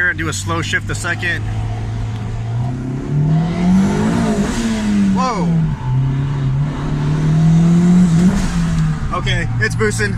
here and do a slow shift a second. Whoa! Okay, it's boosting.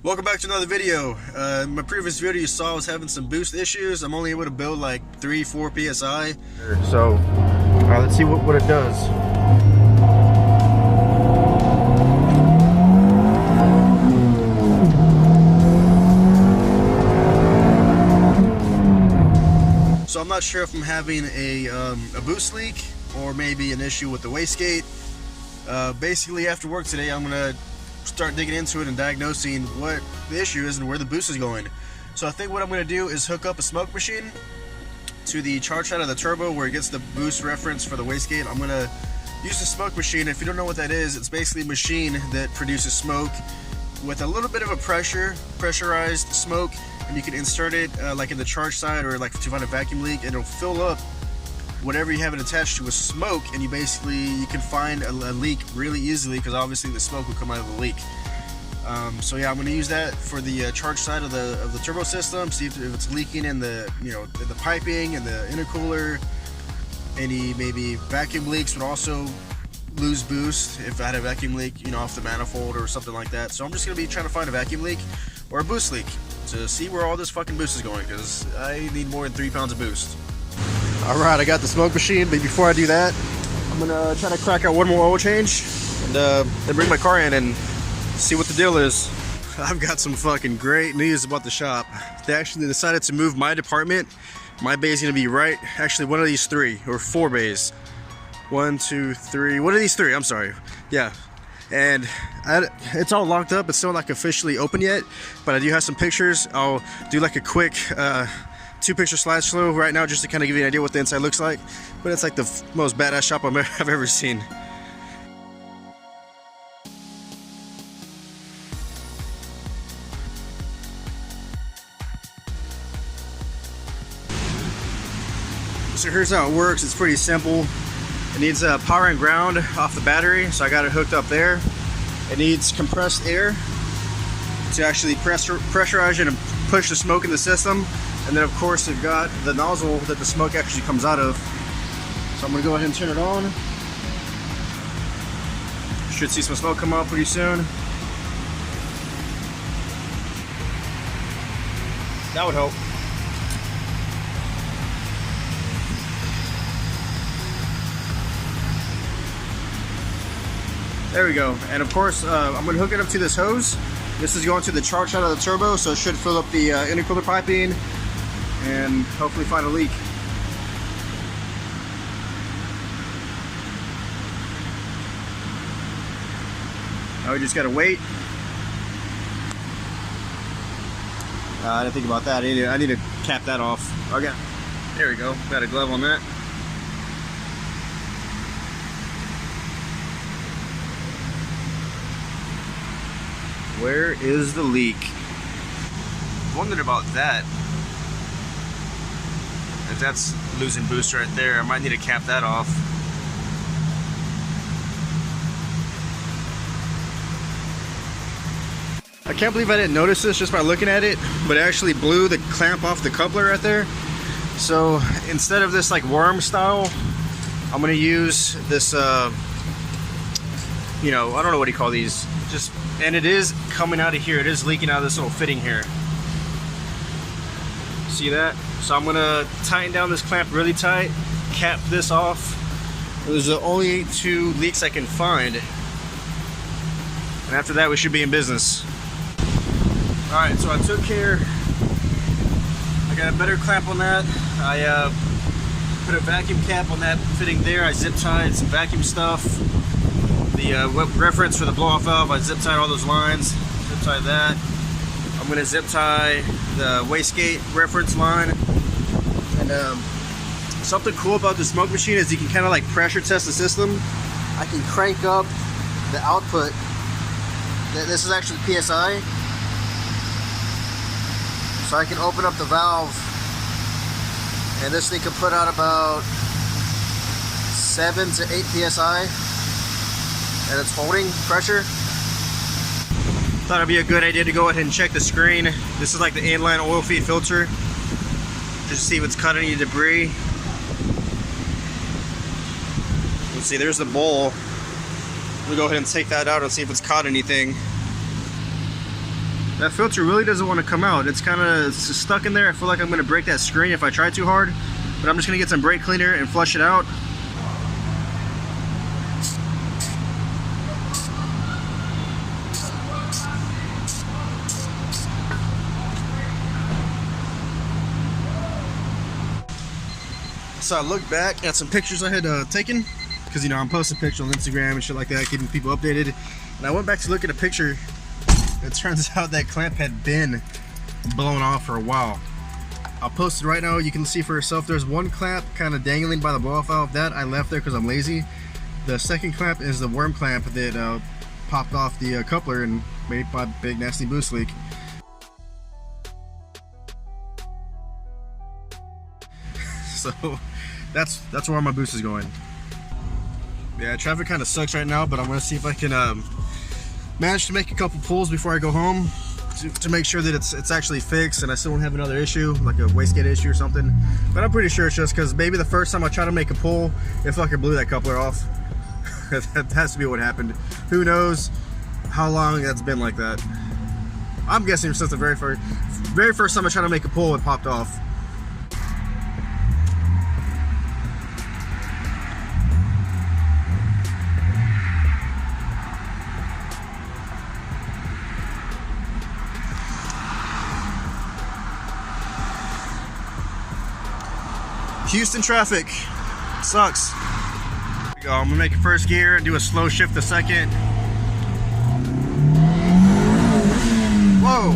Welcome back to another video. In my previous video you saw I was having some boost issues. I'm only able to build like 3-4 psi. So let's see what it does. So I'm not sure if I'm having a boost leak or maybe an issue with the wastegate. Basically after work today I'm gonna start digging into it and diagnosing what the issue is and where the boost is going. So I think what I'm going to do is hook up a smoke machine to the charge side of the turbo where it gets the boost reference for the wastegate. I'm going to use the smoke machine. If you don't know what that is, it's basically a machine that produces smoke with a little bit of a pressurized smoke, and you can insert it like in the charge side or like if you find a vacuum leak, and it'll fill up whatever you have it attached to with smoke, and you can find a leak really easily because obviously the smoke will come out of the leak. So yeah, I'm going to use that for the charge side of the turbo system. See if it's leaking in the the piping and the intercooler. Any maybe vacuum leaks would also lose boost if I had a vacuum leak, off the manifold or something like that. So I'm just going to be trying to find a vacuum leak or a boost leak to see where all this fucking boost is going, because I need more than 3 pounds of boost. Alright, I got the smoke machine, but before I do that, I'm gonna try to crack out one more oil change and then bring my car in and see what the deal is. I've got some fucking great news about the shop. They actually decided to move my department. My bay is gonna be right, actually one of these 3 or 4 bays. 1, 2, 3, one of these 3, I'm sorry. Yeah, and it's all locked up. It's still not officially open yet, but I do have some pictures. I'll do like a quick 2-picture slideshow right now just to kind of give you an idea what the inside looks like. But it's like the most badass shop I've ever seen. So here's how it works. It's pretty simple. It needs power and ground off the battery, so I got it hooked up there. It needs compressed air to actually pressurize it and push the smoke in the system. And then of course they've got the nozzle that the smoke actually comes out of. So I'm gonna go ahead and turn it on. Should see some smoke come out pretty soon. That would help. There we go. And of course I'm gonna hook it up to this hose. This is going to the charge side of the turbo, so it should fill up the intercooler piping and hopefully find a leak. Now we just gotta wait. I didn't think about that. I need to cap that off. Okay, there we go. Got a glove on that. Where is the leak? Wondered about that. If that's losing boost right there, I might need to cap that off. I can't believe I didn't notice this just by looking at it, but it actually blew the clamp off the coupler right there. So instead of this like worm style, I'm gonna use this I don't know what you call these. And it is coming out of here. It is leaking out of this little fitting here. See that? So I'm gonna tighten down this clamp really tight, cap this off. Those are the only 2 leaks I can find. And after that, we should be in business. All right, so I took care. I got a better clamp on that. I put a vacuum cap on that fitting there. I zip tied some vacuum stuff. The reference for the blow-off valve, I zip tied all those lines. Zip tie that. I'm gonna zip tie the wastegate reference line. And something cool about the smoke machine is you can kind of like pressure test the system. I can crank up the output. This is actually PSI. So I can open up the valve, and this thing can put out about 7 to 8 PSI. And it's holding pressure. Thought it'd be a good idea to go ahead and check the screen. This is like the inline oil feed filter. Just see if it's caught any debris. Let's see, there's the bowl. We'll go ahead and take that out and see if it's caught anything. That filter really doesn't want to come out. It's kind of stuck in there. I feel like I'm going to break that screen if I try too hard. But I'm just going to get some brake cleaner and flush it out. So I looked back at some pictures I had taken, because, you know, I'm posting pictures on Instagram and shit like that, keeping people updated. And I went back to look at a picture. It turns out that clamp had been blown off for a while. I'll post it right now. You can see for yourself. There's one clamp kind of dangling by the blow-off valve. That I left there because I'm lazy. The second clamp is the worm clamp that popped off the coupler and made my big nasty boost leak. So that's where my boost is going. Yeah, traffic kind of sucks right now, but I'm gonna see if I can manage to make a couple pulls before I go home to make sure that it's actually fixed and I still don't have another issue, like a wastegate issue or something. But I'm pretty sure it's just because maybe the first time I tried to make a pull, it fucking blew that coupler off. That has to be what happened. Who knows how long that's been like that. I'm guessing since the very first time I tried to make a pull, it popped off. Houston traffic sucks. Here we go. I'm gonna make a first gear and do a slow shift the second. Whoa.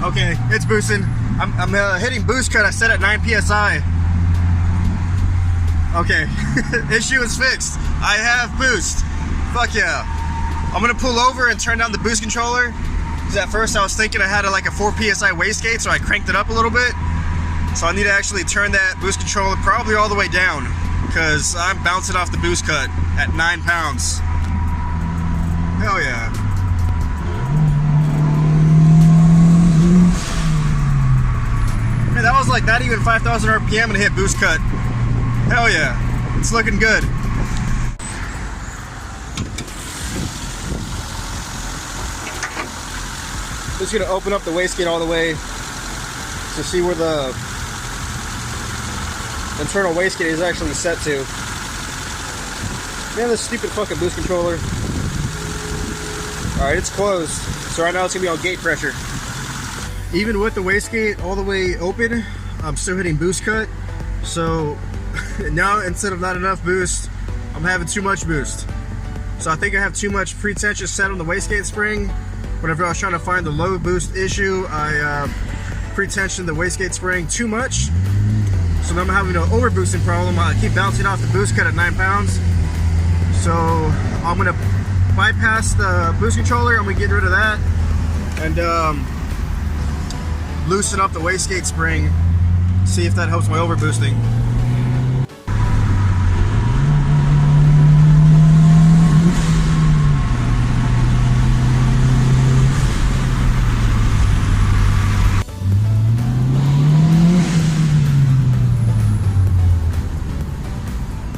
Okay, it's boosting. I'm hitting boost cut. I set at 9 psi. Okay, issue is fixed. I have boost. Fuck yeah. I'm gonna pull over and turn down the boost controller. Because at first I was thinking I had like a 4 psi wastegate, so I cranked it up a little bit. So I need to actually turn that boost controller probably all the way down, because I'm bouncing off the boost cut at 9 pounds. Hell yeah. Man, that was like not even 5,000 RPM and hit boost cut. Hell yeah. It's looking good. Just gonna open up the wastegate all the way to see where the internal wastegate is actually set to. Man, this stupid fucking boost controller. Alright, it's closed. So right now it's gonna be on gate pressure. Even with the wastegate all the way open, I'm still hitting boost cut. So now instead of not enough boost, I'm having too much boost. So I think I have too much pre-tension set on the wastegate spring. Whenever I was trying to find the low boost issue, I pre-tensioned the wastegate spring too much. So now I'm having an overboosting problem. I keep bouncing off the boost cut at 9 pounds. So I'm gonna bypass the boost controller. I'm gonna get rid of that and loosen up the wastegate spring. See if that helps my overboosting.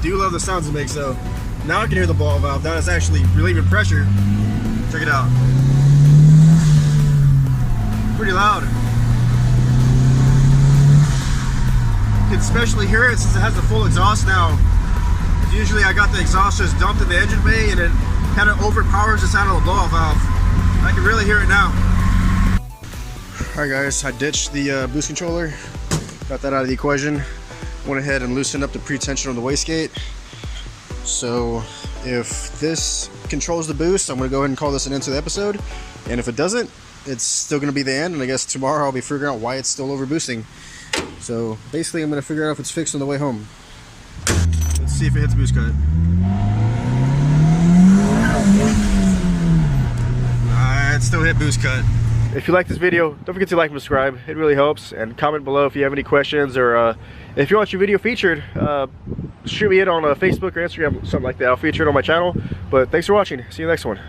Do love the sounds it makes though. Now I can hear the ball valve. Now it's actually relieving pressure. Check it out. Pretty loud. You can especially hear it since it has the full exhaust now. Usually I got the exhaust just dumped in the engine bay and it kind of overpowers the sound of the blow-off valve. I can really hear it now. Alright guys, I ditched the boost controller. Got that out of the equation. Went ahead and loosened up the pre-tension on the wastegate. So if this controls the boost, I'm going to go ahead and call this an end to the episode. And if it doesn't, it's still going to be the end. And I guess tomorrow I'll be figuring out why it's still overboosting. So basically I'm going to figure out if it's fixed on the way home. Let's see if it hits boost cut. It still hit boost cut. If you like this video, don't forget to like and subscribe. It really helps. And comment below if you have any questions, or if you want your video featured, shoot me it on Facebook or Instagram, something like that. I'll feature it on my channel. But thanks for watching. See you next one.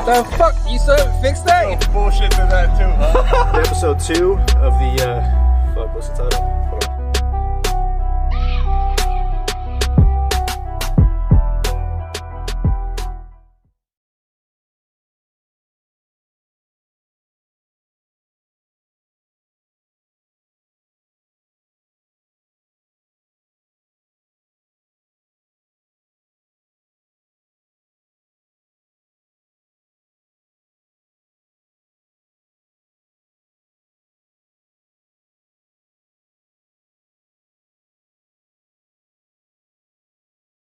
The fuck? You still haven't fixed that? Bullshit to that too, huh? Episode 2 of the, fuck, what's the title?